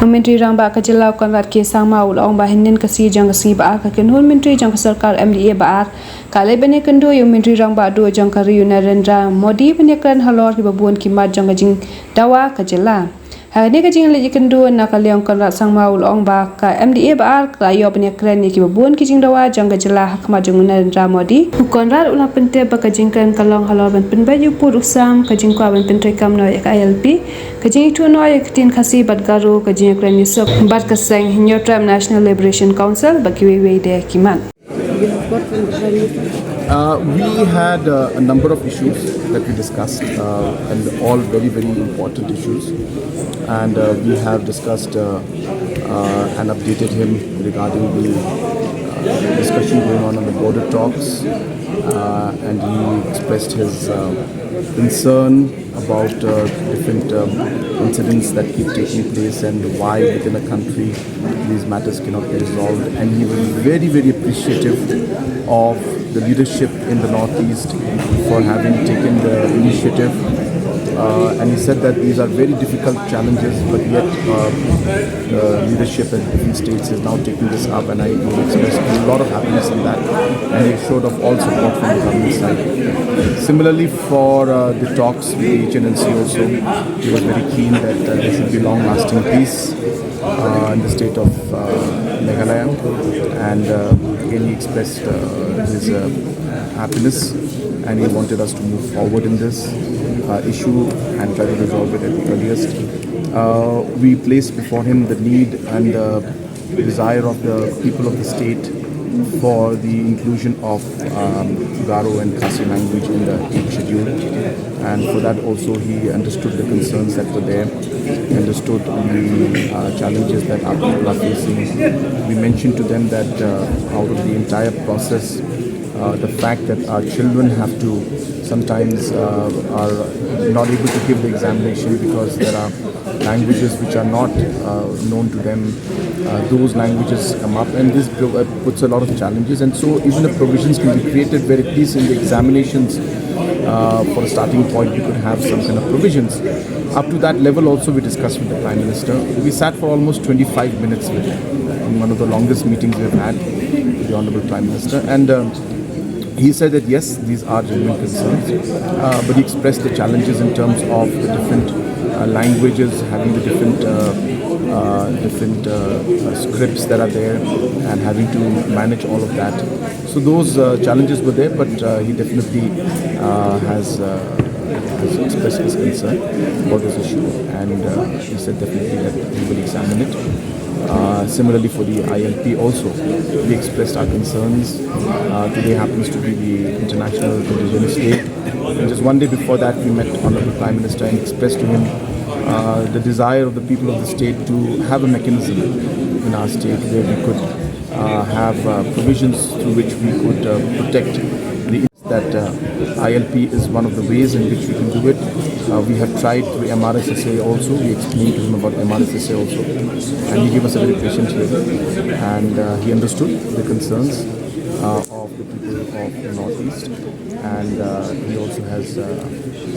Menteri Rangba Kajilau Konrad Ke Sama Ulong Bahinin Kasi Jang Kasi Baar Kakenhul Menteri Jang Sarkar MDA Baar Kale Bene Kendo Yung Menteri Rangba Adu Jang Kari Narendra Modi Penyekran Halor Kibabuan Kimat Jang Gajing Dawa Kajila Hari ni Gajing Lagi Kendo Nakaliang Konrad Sangma Ulong Ba Ka MDA Baar Kelayo Penyekran Ni Kibabuan Kijing Dawa Jang Gajila Hakmat Jang Narendra Modi Konrad Ulah Pente Bakajingkan Kalong Halor Ben Penbaju Pur Usam Kajing Kwa Ben Pentrekam No Yak ILP Kajing Itu No Yak Ktien Khasi Badgaru Kajing Iakren Nisok Bad Kaseng Hinyotrab National Liberation Council Bakiwei De Kiman. We had a number of issues that we discussed and all very, very important issues, and we have discussed and updated him regarding the discussion going on the border talks, and he expressed his concern about different incidents that keep taking place and why within a country these matters cannot be resolved. And he was very, very appreciative of the leadership in the Northeast for having taken the initiative. And he said that these are very difficult challenges, but yet the leadership in different states is now taking this up, and I expressed a lot of happiness in that, and he showed of all support from the government side. Similarly, for the talks with the HNLC also, he was very keen that there should be long-lasting peace in the state of Meghalaya, and again he expressed his happiness, and he wanted us to move forward in this issue and try to resolve it at the earliest. We placed before him the need and the desire of the people of the state for the inclusion of Garo and Khasi language in the 8th schedule, and for that also he understood the concerns that were there, understood the challenges that our people are facing. We mentioned to them that out of the entire process, the fact that our children have to sometimes are not able to give the examination because there are languages which are not known to them. Those languages come up, and this puts a lot of challenges, and so even the provisions can be created where at least in the examinations for a starting point we could have some kind of provisions. Up to that level also we discussed with the Prime Minister. We sat for almost 25 minutes with him in one of the longest meetings we've had with the Honourable Prime Minister, and he said that yes, these are genuine concerns, but he expressed the challenges in terms of the different languages, having the different scripts that are there, and having to manage all of that. So those challenges were there, but he definitely has expressed his concern about this issue, and he said definitely that he will examine it. Similarly for the ILP also, we expressed our concerns. Today happens to be the International Indigenous Day, and just one day before that we met Honourable Prime Minister and expressed to him the desire of the people of the state to have a mechanism in our state where we could have provisions through which we could protect the that ILP is one of the ways in which we can do it. We have tried through MRSSA also. We explained to him about MRSSA also, and he gave us a very patient hearing, and he understood the concerns of the people of the Northeast, and he also has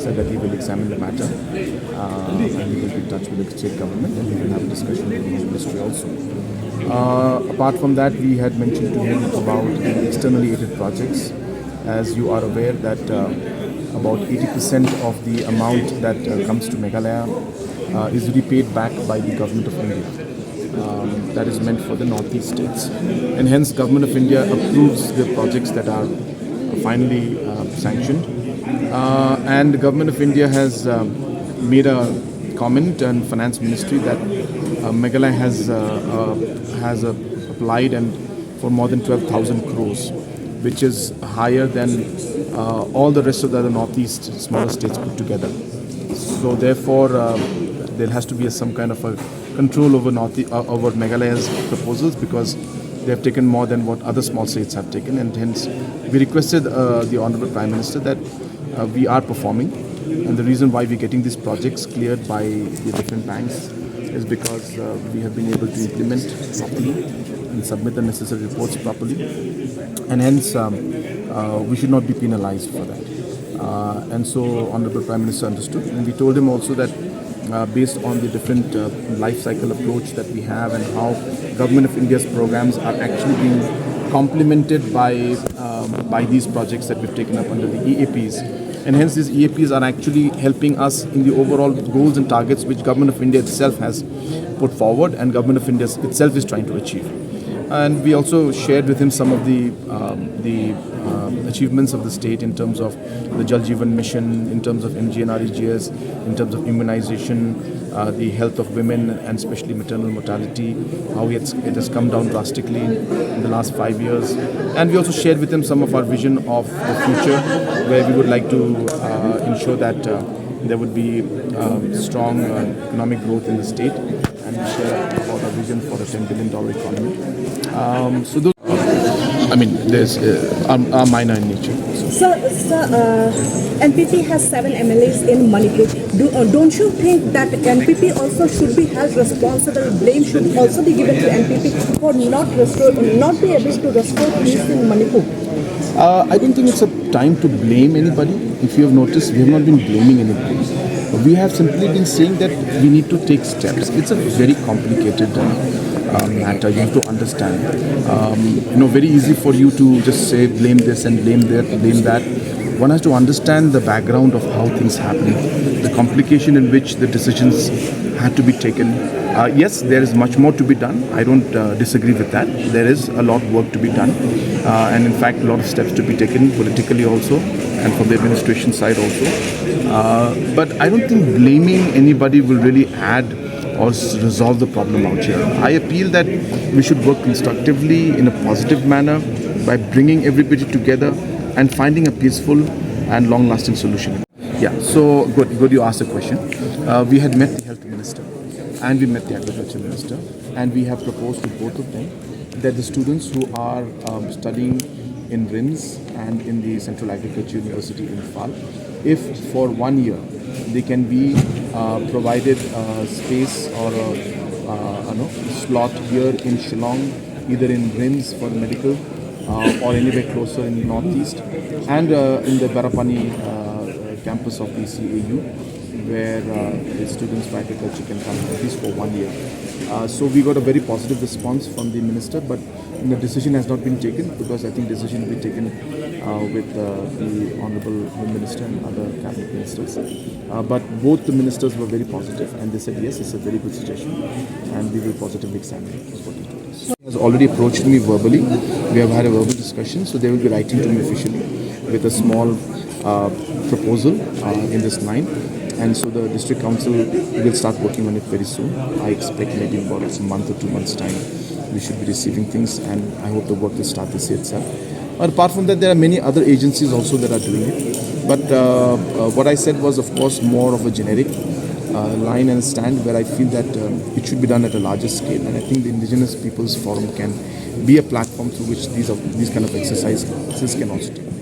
said that he will examine the matter, and he will be in touch with the state government, and he will have a discussion with the ministry also. Apart from that, we had mentioned to him about the externally aided projects. As you are aware that about 80% of the amount that comes to Meghalaya is repaid back by the Government of India. That is meant for the Northeast states, and hence Government of India approves the projects that are finally sanctioned, and the Government of India has made a comment, and Finance Ministry, that Meghalaya has applied and for more than 12,000 crores, which is higher than all the rest of the other Northeast smaller states put together. So therefore, there has to be some kind of a control over over Meghalaya's proposals, because they have taken more than what other small states have taken, and hence we requested the Honourable Prime Minister that we are performing, and the reason why we're getting these projects cleared by the different banks is because we have been able to implement properly and submit the necessary reports properly, and hence we should not be penalized for that. And so Honourable Prime Minister understood, and we told him also that based on the different life cycle approach that we have and how Government of India's programs are actually being complemented by these projects that we've taken up under the EAPs. And hence these EAPs are actually helping us in the overall goals and targets which Government of India itself has put forward and Government of India itself is trying to achieve. And we also shared with him some of the achievements of the state in terms of the Jal Jeevan Mission, in terms of MGNREGS, in terms of immunization, the health of women and especially maternal mortality, how it has come down drastically in the last 5 years. And we also shared with him some of our vision of the future, where we would like to ensure that there would be strong economic growth in the state, and we share about our vision for a $10 billion economy. So those, I mean, there's are minor in nature. Sir, NPP has 7 MLAs in Manipur. Don't you think that NPP also should be held responsible? Blame should also be given to NPP for not be able to restore peace in Manipur? I don't think it's a time to blame anybody. If you have noticed, we have not been blaming anybody. We have simply been saying that we need to take steps. It's a very complicated matter. You have to understand. Very easy for you to just say blame this and blame that, blame that. One has to understand the background of how things happen, the complication in which the decisions had to be taken. Yes, there is much more to be done. I don't disagree with that. There is a lot of work to be done, and in fact, a lot of steps to be taken politically also, and from the administration side also. But I don't think blaming anybody will really add or resolve the problem out here. I appeal that we should work constructively in a positive manner by bringing everybody together and finding a peaceful and long-lasting solution. Yeah, so good you asked a question. We had met the health minister and we met the agriculture minister, and we have proposed to both of them that the students who are studying in RIMS and in the Central Agriculture University in Fal, if for 1 year they can be provided space or a slot here in Shillong, either in RIMS for the medical or anywhere closer in the northeast, and in the Barapani campus of the CAU, where the students for agriculture can come at least for 1 year. So we got a very positive response from the minister, but the decision has not been taken, because I think decision will be taken with the Honorable Home Minister and other cabinet ministers. But both the ministers were very positive, and they said yes, it's a very good suggestion and we will positively examine it. Is what he told us. He has already approached me verbally. We have had a verbal discussion, so they will be writing to me officially with a small proposal in this line. And so the district council will start working on it very soon. I expect maybe in about a month or 2 months' time we should be receiving things, and I hope the work will start this year itself. But apart from that, there are many other agencies also that are doing it. But what I said was, of course, more of a generic line and stand, where I feel that it should be done at a larger scale. And I think the Indigenous Peoples Forum can be a platform through which these kind of exercises can also take.